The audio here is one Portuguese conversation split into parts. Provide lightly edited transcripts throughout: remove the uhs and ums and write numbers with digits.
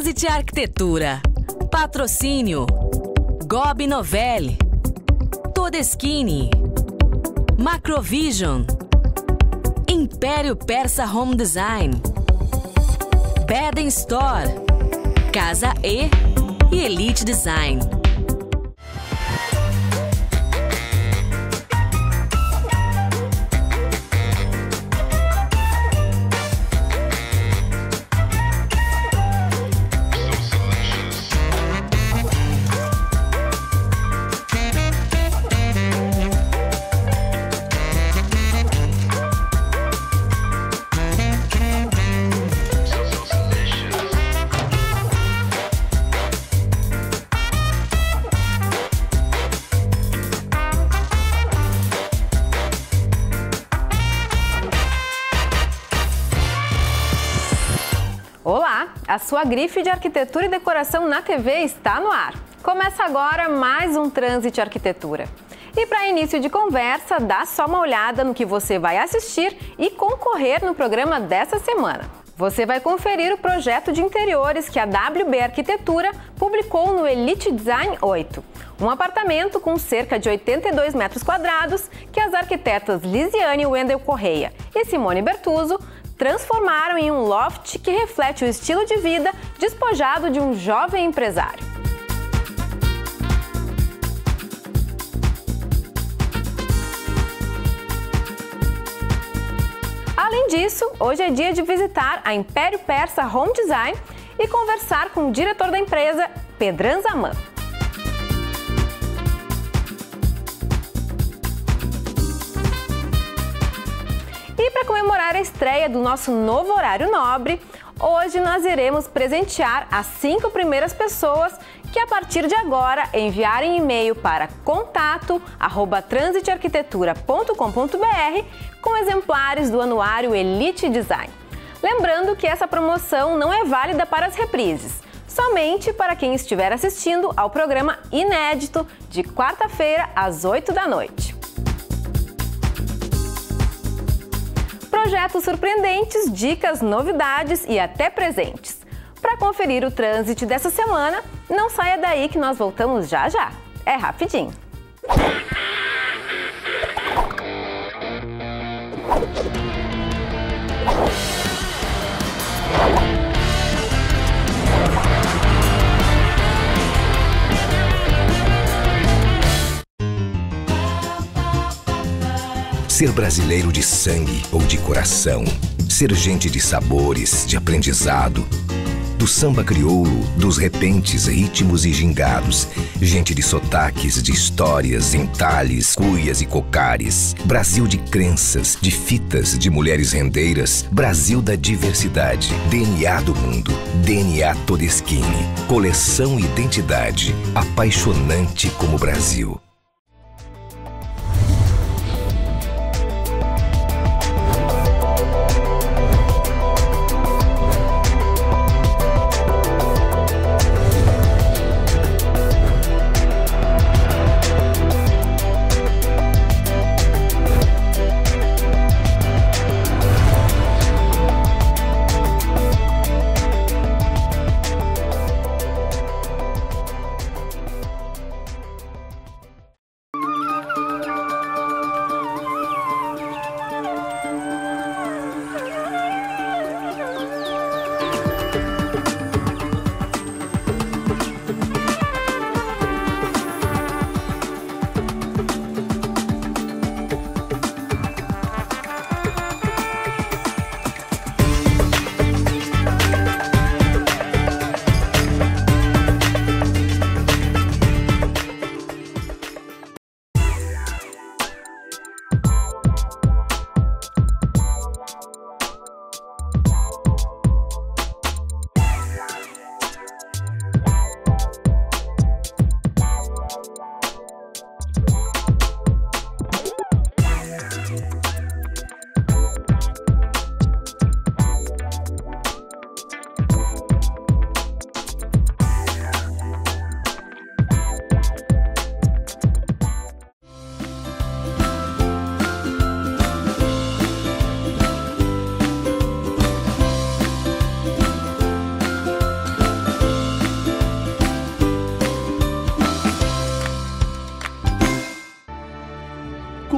Transit Arquitetura. Patrocínio Gobi Novelli, Todeschini, Macrovision, Império Persa Home Design, Beden Store, Casa E e Elite Design. Olá, a sua grife de arquitetura e decoração na TV está no ar. Começa agora mais um Transit Arquitetura. E para início de conversa, dá só uma olhada no que você vai assistir e concorrer no programa dessa semana. Você vai conferir o projeto de interiores que a WB Arquitetura publicou no Elite Design 8. Um apartamento com cerca de 82 metros quadrados que as arquitetas Lisiane Wendel Correia e Simone Bertuzzo transformaram em um loft que reflete o estilo de vida despojado de um jovem empresário. Além disso, hoje é dia de visitar a Império Persa Home Design e conversar com o diretor da empresa, Pedran Zaman. E para comemorar a estreia do nosso novo horário nobre, hoje nós iremos presentear as 5 primeiras pessoas que a partir de agora enviarem e-mail para contato@transitarquitetura.com.br com exemplares do anuário Elite Design. Lembrando que essa promoção não é válida para as reprises, somente para quem estiver assistindo ao programa inédito de quarta-feira às 8 da noite. Projetos surpreendentes, dicas, novidades e até presentes. Para conferir o trânsito dessa semana, não saia daí que nós voltamos já já. É rapidinho. Ser brasileiro de sangue ou de coração, ser gente de sabores, de aprendizado, do samba crioulo, dos repentes, ritmos e gingados, gente de sotaques, de histórias, entalhes, cuias e cocares, Brasil de crenças, de fitas, de mulheres rendeiras, Brasil da diversidade, DNA do mundo, DNA Todeschini, coleção identidade, apaixonante como Brasil.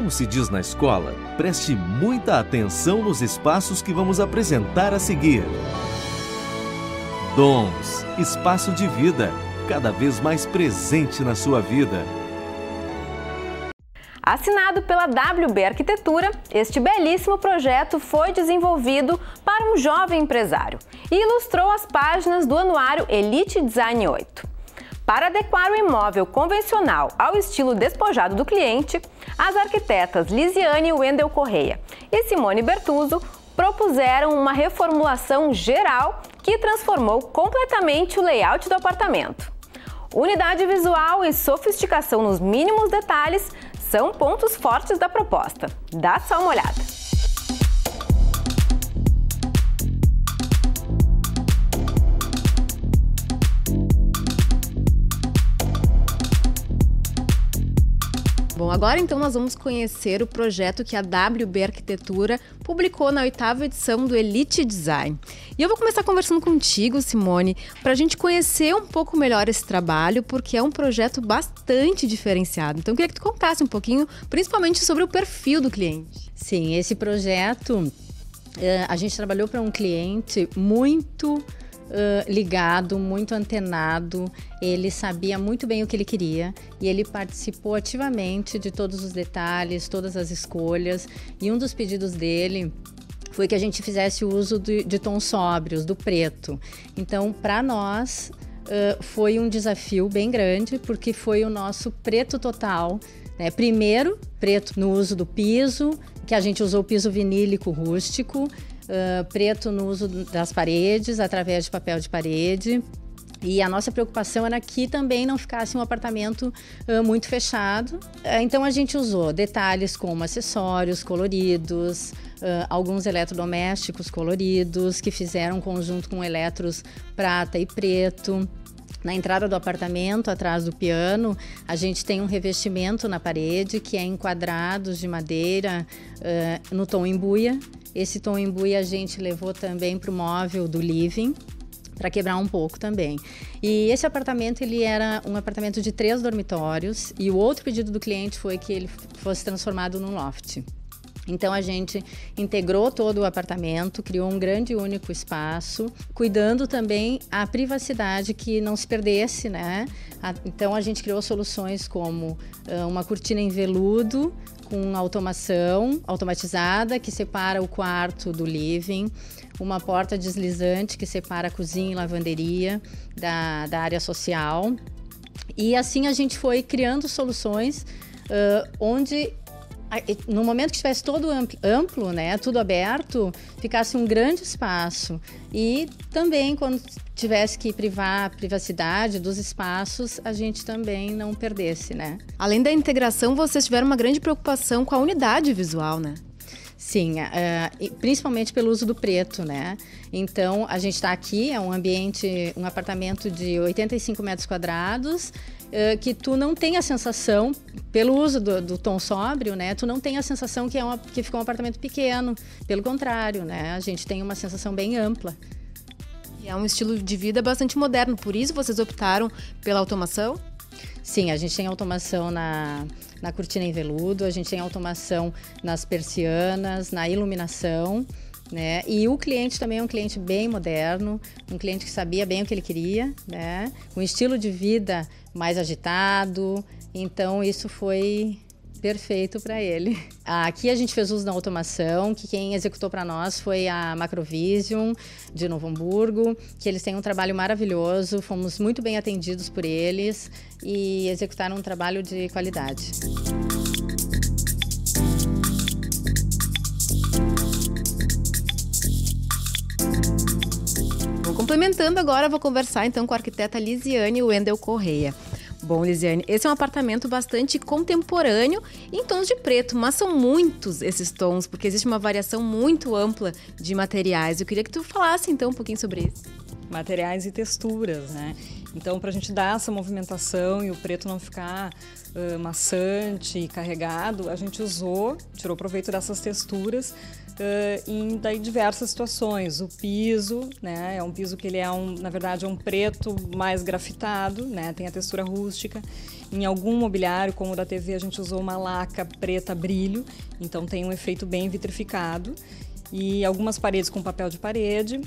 Como se diz na escola, preste muita atenção nos espaços que vamos apresentar a seguir. Dons, espaço de vida, cada vez mais presente na sua vida. Assinado pela WB Arquitetura, este belíssimo projeto foi desenvolvido para um jovem empresário e ilustrou as páginas do anuário Elite Design 8. Para adequar o imóvel convencional ao estilo despojado do cliente, as arquitetas Lisiane Wendel Correia e Simone Bertuzzo propuseram uma reformulação geral que transformou completamente o layout do apartamento. Unidade visual e sofisticação nos mínimos detalhes são pontos fortes da proposta. Dá só uma olhada. Bom, agora então nós vamos conhecer o projeto que a WB Arquitetura publicou na 8ª edição do Elite Design. E eu vou começar conversando contigo, Simone, para a gente conhecer um pouco melhor esse trabalho, porque é um projeto bastante diferenciado. Então eu queria que tu contasse um pouquinho, principalmente sobre o perfil do cliente. Sim, esse projeto a gente trabalhou para um cliente muito ligado, muito antenado. Ele sabia muito bem o que ele queria e ele participou ativamente de todos os detalhes, todas as escolhas. E um dos pedidos dele foi que a gente fizesse o uso de tons sóbrios, do preto. Então, para nós, foi um desafio bem grande, porque foi o nosso preto total, né? Primeiro, preto no uso do piso, que a gente usou piso vinílico rústico, preto no uso das paredes, através de papel de parede. E a nossa preocupação era que também não ficasse um apartamento muito fechado. Então a gente usou detalhes como acessórios coloridos, alguns eletrodomésticos coloridos, que fizeram um conjunto com eletros prata e preto. Na entrada do apartamento, atrás do piano, a gente tem um revestimento na parede que é enquadrados de madeira no tom embuia. Esse tom embuia a gente levou também para o móvel do living, para quebrar um pouco também. E esse apartamento, ele era um apartamento de 3 dormitórios e o outro pedido do cliente foi que ele fosse transformado num loft. Então a gente integrou todo o apartamento, criou um grande e único espaço, cuidando também a privacidade, que não se perdesse, né? Então a gente criou soluções como uma cortina em veludo com automação automatizada que separa o quarto do living, uma porta deslizante que separa a cozinha e lavanderia da área social. E assim a gente foi criando soluções onde, no momento que estivesse todo amplo, né, tudo aberto, ficasse um grande espaço. E também, quando tivesse que privar a privacidade dos espaços, a gente também não perdesse, né? Além da integração, vocês tiveram uma grande preocupação com a unidade visual, né? Sim, principalmente pelo uso do preto, né? Então, a gente está aqui, é um ambiente, um apartamento de 85 metros quadrados, que tu não tem a sensação, pelo uso do tom sóbrio, né? Tu não tem a sensação que ficou um apartamento pequeno. Pelo contrário, né? A gente tem uma sensação bem ampla. E é um estilo de vida bastante moderno, por isso vocês optaram pela automação? Sim, a gente tem automação na cortina em veludo, a gente tem automação nas persianas, na iluminação, né? E o cliente também é um cliente bem moderno, um cliente que sabia bem o que ele queria, né? Um estilo de vida mais agitado, então isso foi perfeito para ele. Aqui a gente fez uso da automação, que quem executou para nós foi a Macrovision, de Novo Hamburgo, que eles têm um trabalho maravilhoso, fomos muito bem atendidos por eles e executaram um trabalho de qualidade. Complementando agora, vou conversar então com a arquiteta Lisiane Wendel Correia. Bom, Lisiane, esse é um apartamento bastante contemporâneo em tons de preto, mas são muitos esses tons, porque existe uma variação muito ampla de materiais. Eu queria que tu falasse então um pouquinho sobre isso. Materiais e texturas, né? Então, para a gente dar essa movimentação e o preto não ficar maçante e carregado, a gente tirou proveito dessas texturas em daí diversas situações. O piso, né, é um piso que ele é na verdade é um preto mais grafitado, né, tem a textura rústica. Em algum mobiliário, como o da TV, a gente usou uma laca preta brilho, então tem um efeito bem vitrificado. E algumas paredes com papel de parede,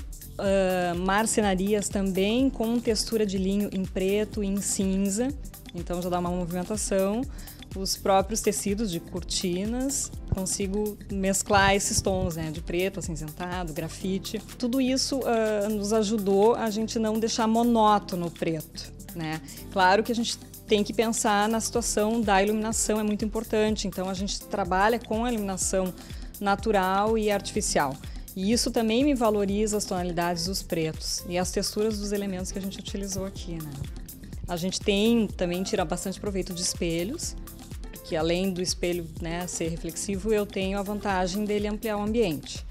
marcenarias também com textura de linho em preto e em cinza, então já dá uma movimentação. Os próprios tecidos de cortinas, consigo mesclar esses tons, né, de preto, acinzentado, grafite. Tudo isso nos ajudou a gente não deixar monótono o preto, né? Claro que a gente tem que pensar na situação da iluminação, é muito importante, então a gente trabalha com a iluminação natural e artificial. E isso também me valoriza as tonalidades dos pretos e as texturas dos elementos que a gente utilizou aqui, né? A gente também tira bastante proveito de espelhos, porque além do espelho, né, ser reflexivo, eu tenho a vantagem dele ampliar o ambiente,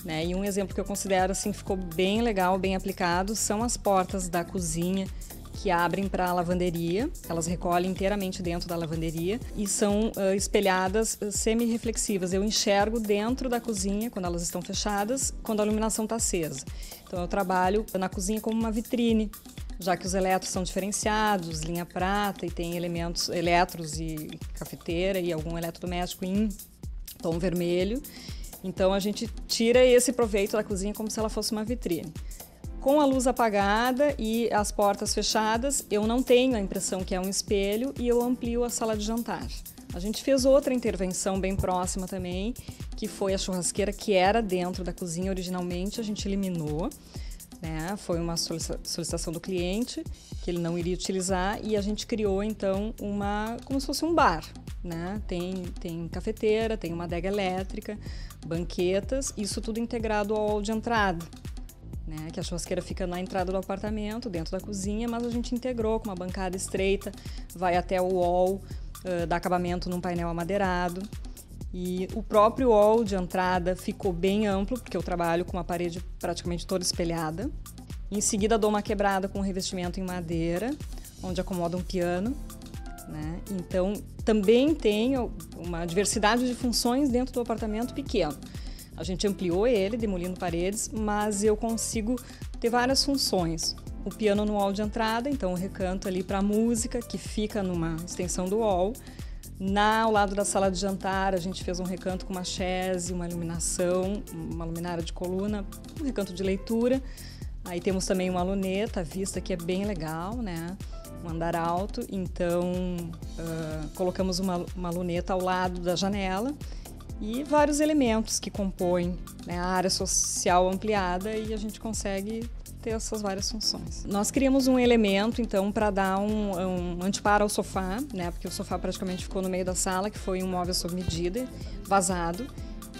né? E um exemplo que eu considero assim, ficou bem legal, bem aplicado, são as portas da cozinha que abrem para a lavanderia. Elas recolhem inteiramente dentro da lavanderia e são espelhadas semi-reflexivas. Eu enxergo dentro da cozinha, quando elas estão fechadas, quando a iluminação está acesa. Então eu trabalho na cozinha como uma vitrine, já que os eletros são diferenciados, linha prata, e tem eletros e cafeteira e algum eletrodoméstico em tom vermelho. Então a gente tira esse proveito da cozinha como se ela fosse uma vitrine. Com a luz apagada e as portas fechadas, eu não tenho a impressão que é um espelho e eu amplio a sala de jantar. A gente fez outra intervenção bem próxima também, que foi a churrasqueira, que era dentro da cozinha originalmente, a gente eliminou, né? Foi uma solicitação do cliente, que ele não iria utilizar, e a gente criou então como se fosse um bar, né? Tem cafeteira, tem uma adega elétrica, banquetas, isso tudo integrado ao hall de entrada. Né, que a churrasqueira fica na entrada do apartamento, dentro da cozinha, mas a gente integrou com uma bancada estreita, vai até o hall, dá acabamento num painel amadeirado. E o próprio hall de entrada ficou bem amplo, porque eu trabalho com uma parede praticamente toda espelhada. Em seguida, dou uma quebrada com um revestimento em madeira, onde acomoda um piano. Né? Então, também tem uma diversidade de funções dentro do apartamento pequeno. A gente ampliou ele, demolindo paredes, mas eu consigo ter várias funções. O piano no hall de entrada, então o recanto ali para a música, que fica numa extensão do hall. Ao lado da sala de jantar, a gente fez um recanto com uma chaise, uma iluminação, uma luminária de coluna, um recanto de leitura. Aí temos também uma luneta, a vista que é bem legal, né? Um andar alto, então colocamos uma luneta ao lado da janela. E vários elementos que compõem, né, a área social ampliada, e a gente consegue ter essas várias funções. Nós criamos um elemento, então, para dar um anteparo ao sofá, né, porque o sofá praticamente ficou no meio da sala, que foi um móvel sob medida, vazado.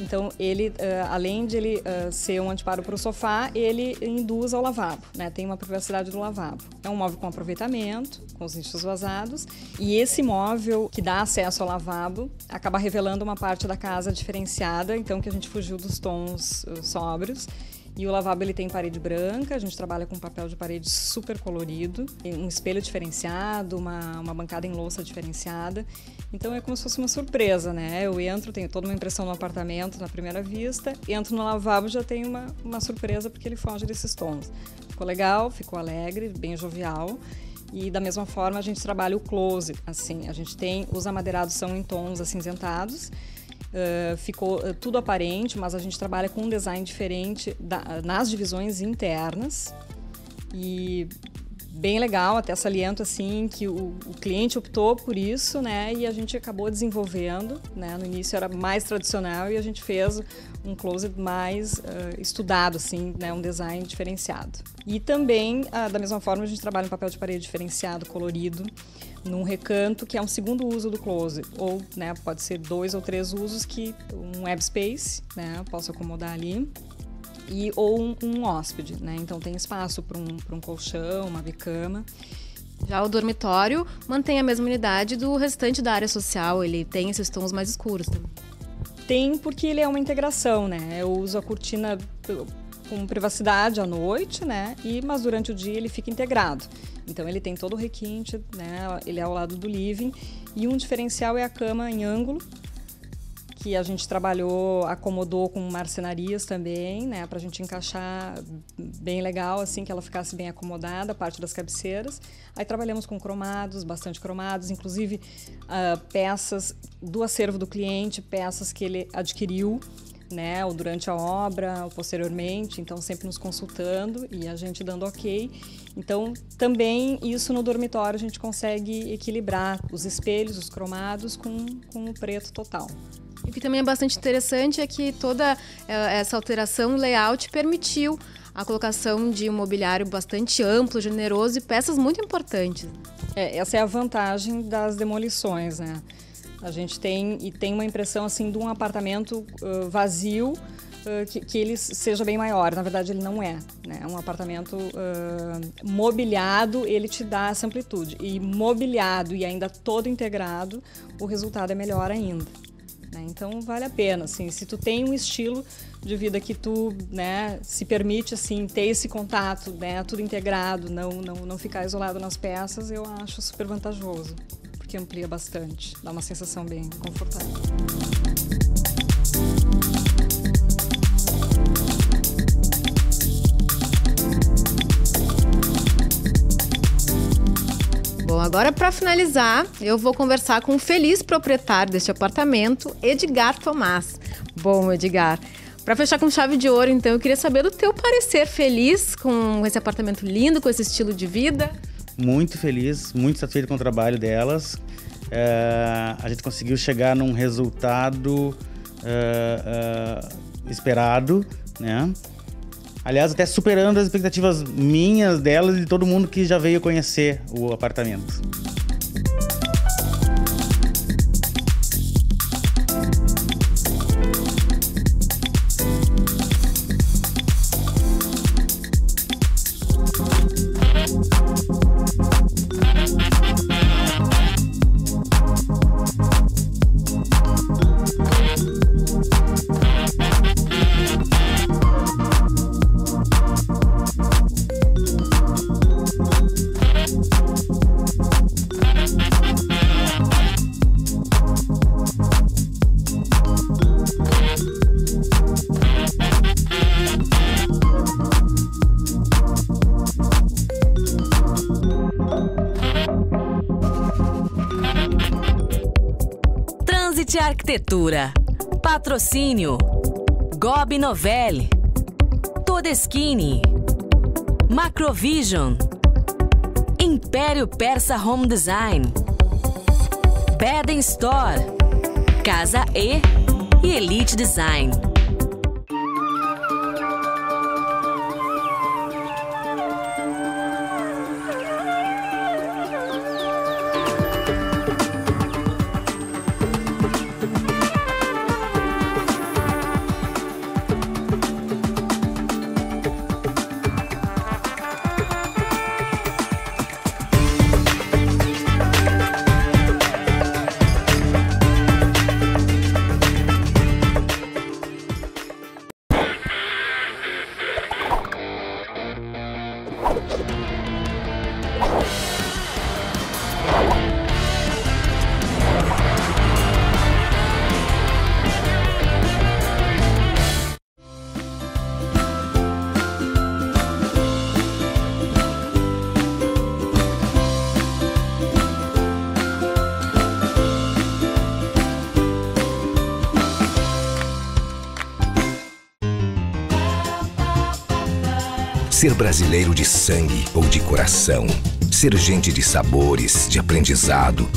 Então, ele, além de ele ser um anteparo para o sofá, ele induz ao lavabo, né? Tem uma privacidade do lavabo. É um móvel com aproveitamento, com os nichos vazados, e esse móvel que dá acesso ao lavabo acaba revelando uma parte da casa diferenciada, então que a gente fugiu dos tons sóbrios. E o lavabo ele tem parede branca, a gente trabalha com papel de parede super colorido, um espelho diferenciado, uma bancada em louça diferenciada. Então é como se fosse uma surpresa, né? Eu entro, tenho toda uma impressão no apartamento na primeira vista, entro no lavabo, já tenho uma surpresa porque ele foge desses tons. Ficou legal, ficou alegre, bem jovial. E da mesma forma a gente trabalha o closet, assim, a gente tem, os amadeirados são em tons acinzentados. Ficou tudo aparente, mas a gente trabalha com um design diferente nas divisões internas e bem legal, até saliento assim que o cliente optou por isso, né? E a gente acabou desenvolvendo, né? No início era mais tradicional e a gente fez um closet mais estudado, assim, né? Um design diferenciado. E também, da mesma forma, a gente trabalha em papel de parede diferenciado, colorido, num recanto que é um segundo uso do closet, ou, né, pode ser 2 ou 3 usos, que um web space, né, posso acomodar ali, ou um hóspede, né, então tem espaço para um colchão, uma bicama. Já o dormitório mantém a mesma unidade do restante da área social, ele tem esses tons mais escuros também. Tem, porque ele é uma integração, né, eu uso a cortina com privacidade à noite, né, mas durante o dia ele fica integrado. Então ele tem todo o requinte, né? Ele é ao lado do living, e um diferencial é a cama em ângulo, que a gente acomodou com marcenarias também, né, para a gente encaixar bem legal, assim, que ela ficasse bem acomodada, a parte das cabeceiras. Aí trabalhamos com cromados, bastante cromados, inclusive peças do acervo do cliente, peças que ele adquiriu, né, ou durante a obra, ou posteriormente, então sempre nos consultando e a gente dando ok. Então, também isso no dormitório a gente consegue equilibrar os espelhos, os cromados com o preto total. E o que também é bastante interessante é que toda essa alteração layout permitiu a colocação de um mobiliário bastante amplo, generoso e peças muito importantes. Essa é a vantagem das demolições, né? A gente tem uma impressão assim de um apartamento vazio, que ele seja bem maior. Na verdade, ele não é, né? Um apartamento mobiliado, ele te dá essa amplitude. E mobiliado e ainda todo integrado, o resultado é melhor ainda, né? Então, vale a pena. Assim, se tu tem um estilo de vida que tu, né, se permite assim, ter esse contato, né, tudo integrado, não ficar isolado nas peças, eu acho super vantajoso. Que amplia bastante, dá uma sensação bem confortável. Bom, agora para finalizar, eu vou conversar com o feliz proprietário deste apartamento, Edgar Tomás. Bom, Edgar, para fechar com chave de ouro, então, eu queria saber do teu parecer feliz com esse apartamento lindo, com esse estilo de vida. Muito feliz, muito satisfeito com o trabalho delas. A gente conseguiu chegar num resultado esperado, né? Aliás, até superando as expectativas minhas, delas e de todo mundo que já veio conhecer o apartamento. Arquitetura. Patrocínio Gobi Novelli, Todeschini, Macrovision, Império Persa Home Design, Beden Store, Casa E e Elite Design. Ser brasileiro de sangue ou de coração, ser gente de sabores, de aprendizado,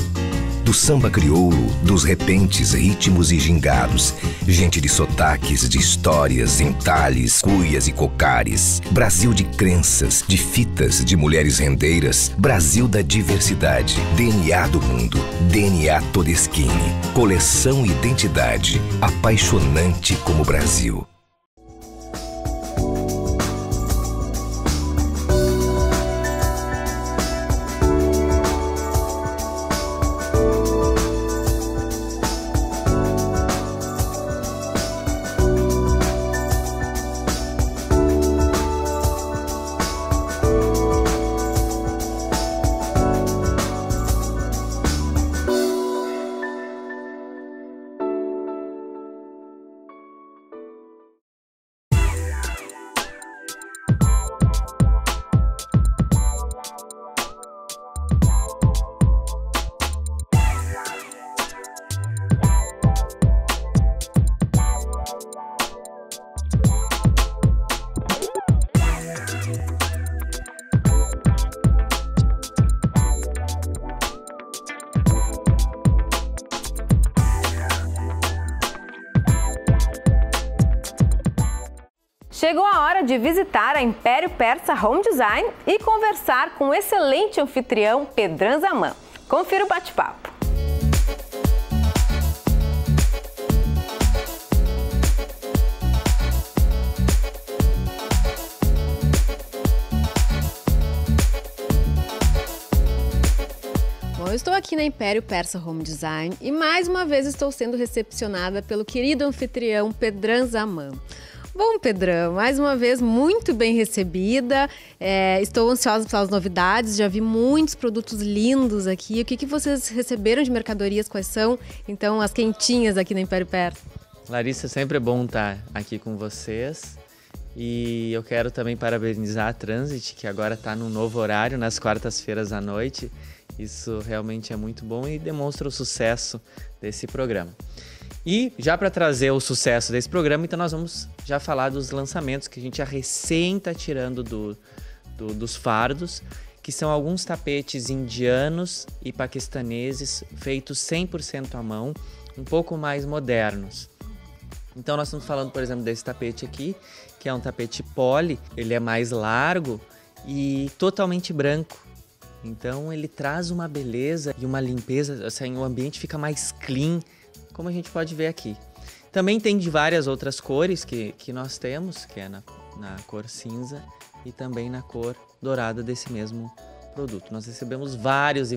do samba crioulo, dos repentes, ritmos e gingados, gente de sotaques, de histórias, entalhes, cuias e cocares, Brasil de crenças, de fitas, de mulheres rendeiras, Brasil da diversidade, DNA do mundo, DNA Todeschini, coleção identidade, apaixonante como Brasil. Chegou a hora de visitar a Império Persa Home Design e conversar com o excelente anfitrião Pedram Zaman. Confira o bate-papo. Eu estou aqui na Império Persa Home Design e mais uma vez estou sendo recepcionada pelo querido anfitrião Pedram Zaman. Bom, Pedram, mais uma vez muito bem recebida, estou ansiosa pelas novidades, já vi muitos produtos lindos aqui. O que vocês receberam de mercadorias, quais são, então, as quentinhas aqui na Império Persa? Larissa, sempre é bom estar aqui com vocês. E eu quero também parabenizar a Transit, que agora está num novo horário, nas quartas-feiras à noite. Isso realmente é muito bom e demonstra o sucesso desse programa. E já para trazer o sucesso desse programa, então nós vamos já falar dos lançamentos que a gente já recém está tirando dos fardos, que são alguns tapetes indianos e paquistaneses feitos 100% à mão, um pouco mais modernos. Então nós estamos falando, por exemplo, desse tapete aqui, que é um tapete poly, ele é mais largo e totalmente branco. Então ele traz uma beleza e uma limpeza, assim, o ambiente fica mais clean, como a gente pode ver aqui. Também tem de várias outras cores que nós temos, que é na cor cinza e também na cor dourada desse mesmo produto. Nós recebemos vários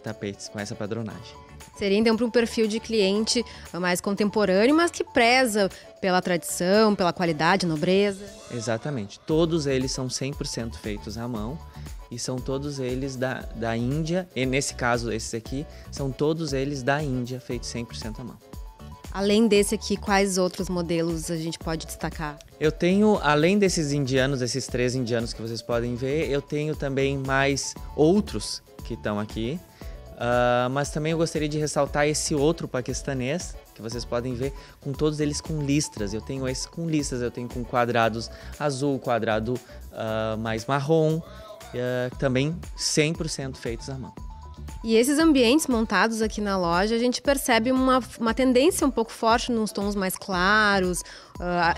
tapetes com essa padronagem. Seria então para um perfil de cliente mais contemporâneo, mas que preza pela tradição, pela qualidade, nobreza. Exatamente. Todos eles são 100% feitos à mão. E são todos eles da Índia, e nesse caso, esses aqui, são todos eles da Índia, feitos 100% à mão. Além desse aqui, quais outros modelos a gente pode destacar? Eu tenho, além desses indianos, esses 3 indianos que vocês podem ver, eu tenho também mais outros que estão aqui. Mas também eu gostaria de ressaltar esse outro paquistanês, que vocês podem ver, com todos eles com listras. Eu tenho esse com listras, eu tenho com quadrados azul, quadrado mais marrom, também 100% feitos à mão. E esses ambientes montados aqui na loja, a gente percebe uma tendência um pouco forte nos tons mais claros,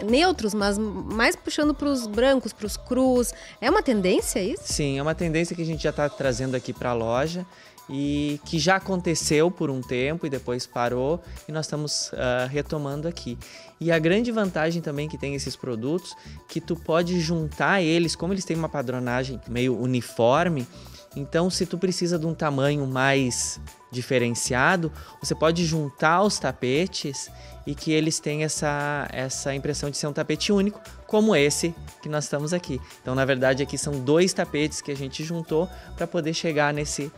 neutros, mas mais puxando para os brancos, para os crus. É uma tendência isso? Sim, é uma tendência que a gente já está trazendo aqui para a loja e que já aconteceu por um tempo e depois parou e nós estamos retomando aqui. E a grande vantagem também que tem esses produtos, que tu pode juntar eles, como eles têm uma padronagem meio uniforme, então se tu precisa de um tamanho mais diferenciado, você pode juntar os tapetes e que eles têm essa impressão de ser um tapete único, como esse que nós estamos aqui. Então, na verdade, aqui são 2 tapetes que a gente juntou para poder chegar nesse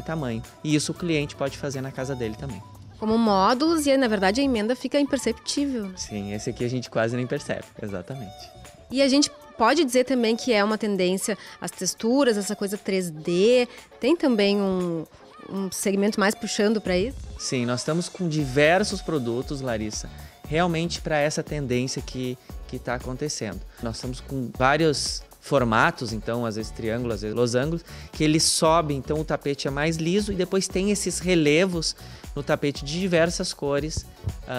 tamanho. E isso o cliente pode fazer na casa dele também. Como módulos e, na verdade, a emenda fica imperceptível. Sim, esse aqui a gente quase nem percebe, exatamente. E a gente pode dizer também que é uma tendência as texturas, essa coisa 3D. Tem também um segmento mais puxando para isso? Sim, nós estamos com diversos produtos, Larissa, realmente para essa tendência que está acontecendo. Nós estamos com vários formatos, então, às vezes triângulos, às vezes losangos, que ele sobe, então o tapete é mais liso e depois tem esses relevos no tapete de diversas cores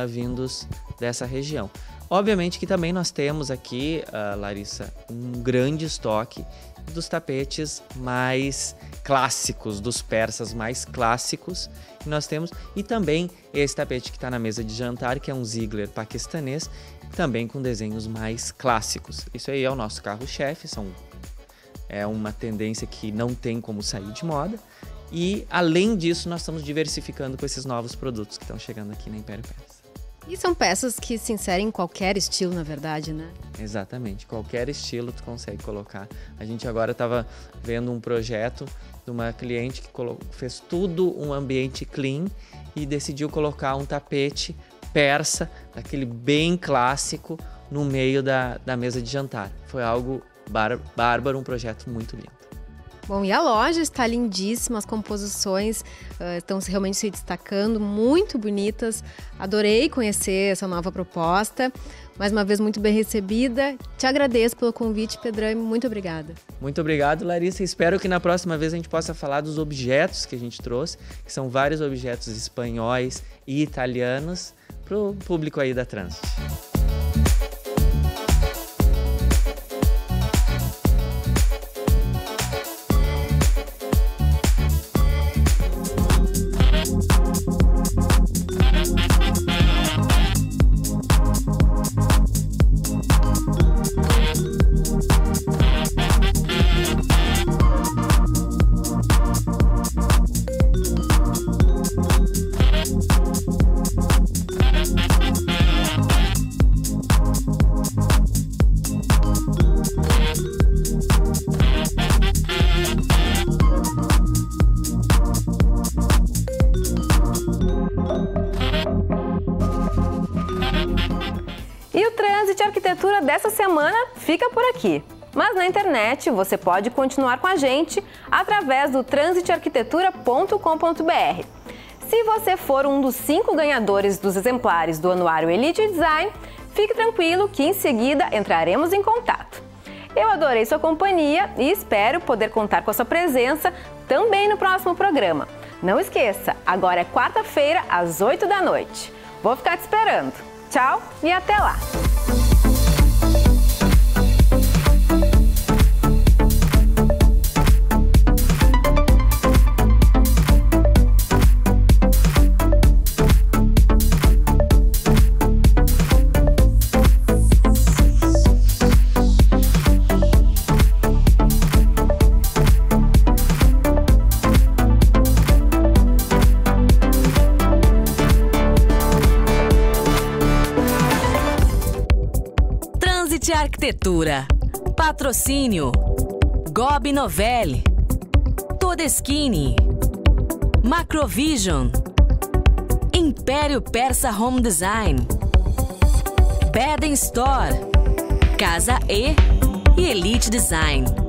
vindos dessa região. Obviamente que também nós temos aqui, Larissa, um grande estoque dos tapetes mais clássicos, dos persas mais clássicos que nós temos, e também esse tapete que está na mesa de jantar, que é um Ziegler paquistanês, também com desenhos mais clássicos. Isso aí é o nosso carro-chefe, é uma tendência que não tem como sair de moda. E, além disso, nós estamos diversificando com esses novos produtos que estão chegando aqui na Império Persa. E são peças que se inserem em qualquer estilo, na verdade, né? Exatamente, qualquer estilo tu consegue colocar. A gente agora estava vendo um projeto de uma cliente que fez tudo um ambiente clean e decidiu colocar um tapete persa, daquele bem clássico, no meio da mesa de jantar. Foi algo bárbaro, um projeto muito lindo. Bom, e a loja está lindíssima, as composições estão realmente se destacando, muito bonitas. Adorei conhecer essa nova proposta. Mais uma vez, muito bem recebida. Te agradeço pelo convite, Pedram, muito obrigada. Muito obrigado, Larissa. Espero que na próxima vez a gente possa falar dos objetos que a gente trouxe, que são vários objetos espanhóis e italianos, para o público aí da Transit. dessa semana fica por aqui. Mas na internet você pode continuar com a gente através do transitarquitetura.com.br. Se você for um dos 5 ganhadores dos exemplares do Anuário Elite Design, fique tranquilo que em seguida entraremos em contato. Eu adorei sua companhia e espero poder contar com a sua presença também no próximo programa. Não esqueça, agora é quarta-feira às 8 da noite. Vou ficar te esperando. Tchau e até lá! Arquitetura. Patrocínio Gobi Novelli, Todeschini, Macrovision, Império Persa Home Design, Beden Store, Casa E e Elite Design.